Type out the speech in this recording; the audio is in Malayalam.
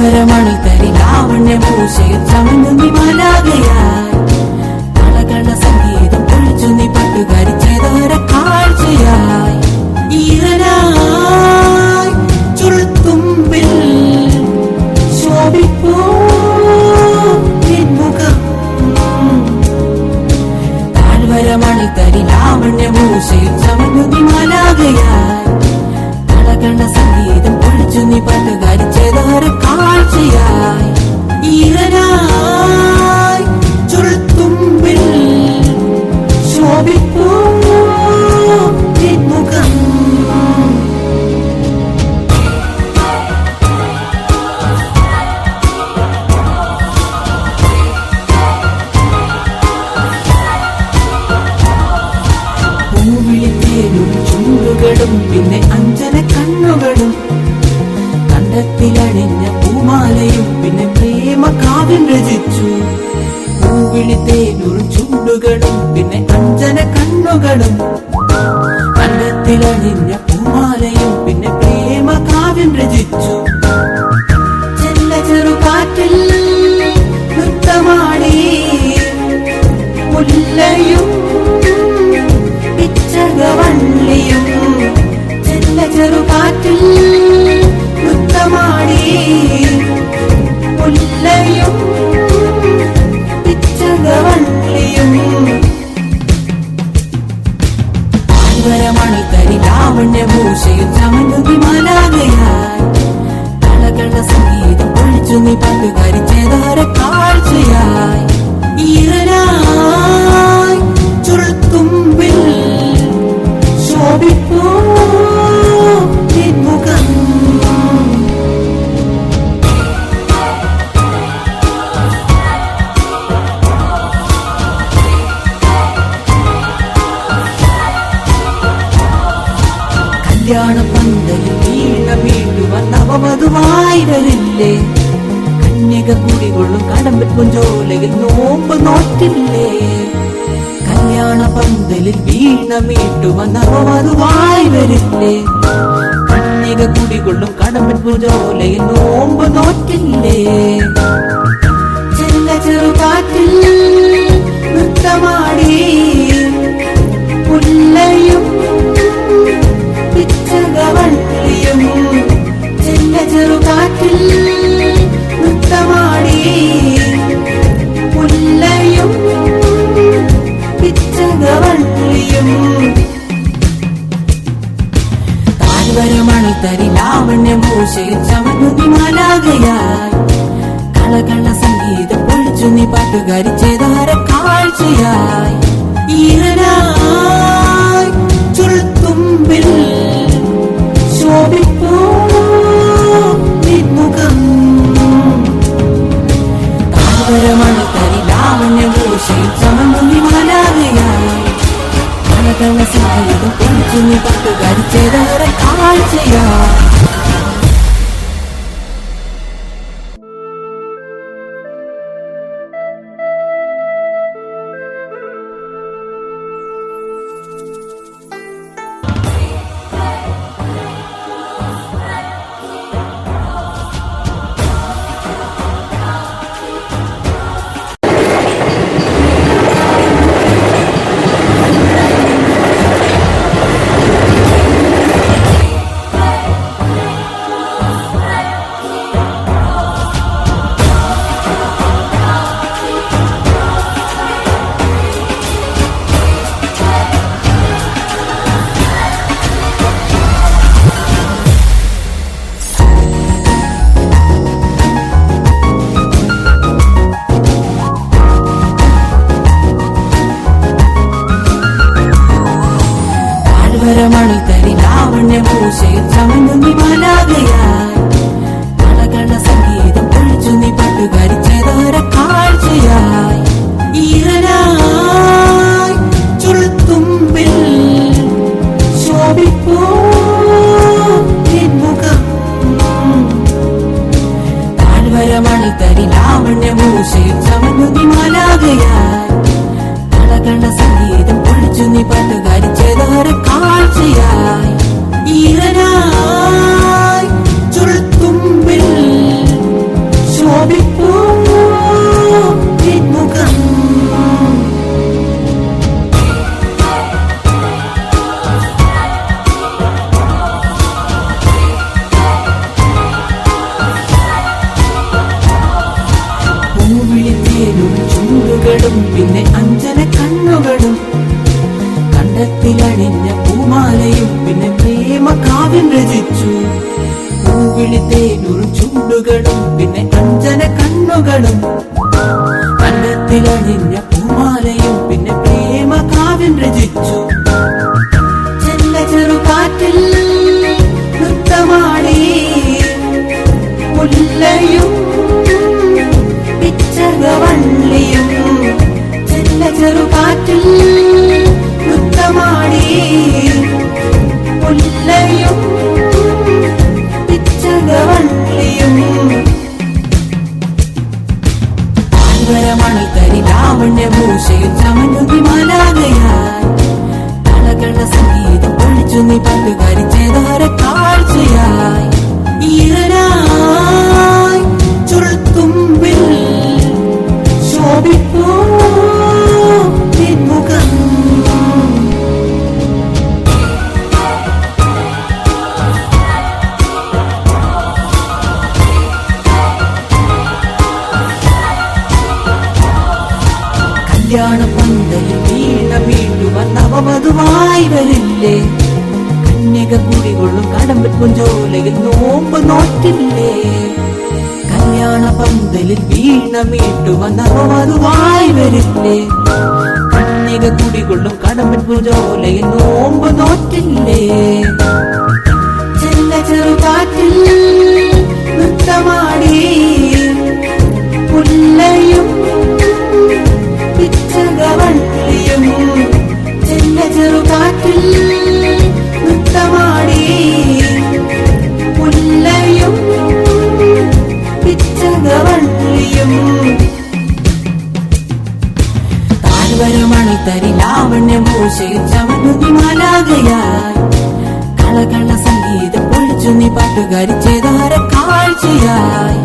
താഴ്വരമണി തരി ലാവണ്യമൂശയിൽ ചമഞ്ഞു നീ മാലാഖയായി. കളകള സംഗീതം പൊഴിച്ചു നീ പട്ടുകാരി ചെയ്തോര കാഴ്ചയായി. ഈറനായി ചുൾത്തുമ്പിൽ ശോഭിപ്പൂ മുഖം. താഴ്വരമണി തരി ലാവണ്യമൂശയിൽ ചമഞ്ഞു നീ മാലാഖയായി. കളകള സംഗീതം പൊഴിച്ചു നീ പട്ടുകാരി ചെയ്തോര കാഴ്ചയായി. ഈറനായി ചുൾത്തുമ്പിൽ ശോഭിപ്പൂ മുഖം. പൂവിളിത്തേരും ചുണ്ടുകളും പിന്നെ അഞ്ജന കണ്ണുകളും കണ്ടത്തിലണിഞ്ഞ പൂമാലയും പിന്നെ പ്രേമ കാവ്യം രചിച്ചു. പൂവിളിത്തേരും ചുണ്ടുകളും പിന്നെ അഞ്ജന കണ്ണുകളും കണ്ടത്തിലണിഞ്ഞ പൂമാലയും പിന്നെ പ്രേമ കാവ്യം രചിച്ചു. ചെല്ല ചെറുകാറ്റിൽ നൃത്തമാടി മുല്ലയും പിച്ചകവള്ളിയും. ചെല്ല ചെറുകാറ്റിൽ നൃത്തമാടി മുല്ലയും പിച്ചകവള്ളിയും. താഴ്വരമണി തരി ലാവണ്യമൂശയിൽ ചമഞ്ഞു നീ മാലാഖയായി. കളകള സംഗീതം പൊഴിച്ചു നീ പട്ടുകാരി ചെയ്തോര കാഴ്ചയായി. ഈറനായി ചുൾത്തുമ്പിൽ ശോഭിപ്പൂ മുഖം. കല്യാണപ്പന്തലിൽ വീണ വീണ്ടുവാൻ നവവധുവായി വരില്ലേ. കന്യക കുടികൊള്ളും കടമ്പൻ പുഞ്ചോലയിൽ നോമ്പ് നോറ്റില്ലേ. കല്യാണപ്പന്തലിൽ വീണ വീട്ടുവാൻ നവവധുവായി വരില്ലേ. കന്യക കുടികൊള്ളും കടമ്പൻ പുഞ്ചോലയിൽ നോമ്പ് നോറ്റില്ലേ. ചെല്ല ചെറുകാറ്റിൽ നൃത്തമാടി മുല്ലയും പിച്ചകവള്ളിയും. ചെല്ല ചെറുകാറ്റിൽ നൃത്തമാടി മുല്ലയും പിച്ചകവള്ളിയും. താഴ്വരമണി തരി ലാവണ്യമൂശയിൽ ചമഞ്ഞു നീ മാലാഖയായി. കളകള സംഗീതം പൊഴിച്ചു നീ പാട്ടുകാരി ചെയ്തോര കാഴ്ചയായി. ഈറനായി ചുൾത്തുമ്പിൽ ശോഭിപ്പൂ മുഖം. താഴ്വരമണി തരി ലാവണ്യമൂശയിൽ ചമഞ്ഞു നീ മാലാഖയായി. കളകള സംഗീതം പൊഴിച്ചു നീ പാട്ടുകാരി ചെയ്തോര കാഴ്ചയായി. താഴ്വരമണി തരി ലാവണ്യമൂശയിൽ ചമഞ്ഞു നീ മാലാഖയായി. കളകള സംഗീതം പൊഴിച്ചു നീ പാട്ടുകാരി ചെയ്തോര കാഴ്ചയായി. ഈറനായി ചുൾത്തുമ്പിൽ ശോഭിപ്പൂ മുഖം. താഴ്വരമണി തരി ലാവണ്യമൂശയിൽ ചമഞ്ഞു നീ മാലാഖയായി. കളകള സംഗീതം പൊഴിച്ചു നീ പാട്ടുകാരി ചെയ്തോര കാഴ്ചയായി. ഈറനായി ചുൾത്തുമ്പിൽ പിന്നെ പ്രേമ കാവ്യം രചിച്ചു. പൂവിളി തേനൂറും ചുണ്ടുകളും പിന്നെ അഞ്ജന കണ്ണുകളും കണ്ണത്തിലണിഞ്ഞ പൂമാലയും പിന്നെ പ്രേമ കാവ്യം രചിച്ചു. ചെല്ല ചെറുകാറ്റിൽ നൃത്തമാടി മുല്ലയും പിച്ചകവള്ളിയും. ചെല്ല ചെറുകാറ്റിൽ നൃത്തമാടി മുല്ലയും പിച്ചകവള്ളിയും. താഴ്വരമണൽ തരി ലാവണ്യഭൂഷയിൽ ചമഞ്ഞുതി മാലാകയായി. കളകള സംഗീതം പൊളിച്ചു നീ പണ്ടുകാരി ചേതാര കാഴ്ചയായി. ഈറനായി ചുരുൾത്തുമ്പിൽ ശോഭിപ്പൂ നിൻമുഖം. കല്യാണ പന്തലിൽ വീണ വീണ്ടുവാൻ നവവധുവായി വരില്ലേ? കന്യക കുടികൊള്ളും കടമ്പൻ പുഞ്ചോലയിൽ നോമ്പ് നോറ്റില്ലേ? കല്യാണ പന്തലിൽ വീണ വീണ്ടുവാൻ നവവധുവായി വരില്ലേ? കന്യക കുടികൊള്ളും കടമ്പൻ പുഞ്ചോലയിൽ നോമ്പ് നോറ്റില്ലേ? ചെല്ല ചെറുകാറ്റിൽ നൃത്തമാടി മുല്ലയും പിച്ചകവള്ളിയും. ചെല്ല ചെറുകാറ്റിൽ നൃത്തമാടി മുല്ലയും പിച്ചകവള്ളിയും. താഴ്വരമണൽ തരി ലാവണ്യഭൂഷയിൽ ചമഞ്ഞുതി മാലാകയായി. കളകള സംഗീതം പൊളിച്ചു നീ പാട്ടുകാരി ചേതാര കാഴ്ചയായി.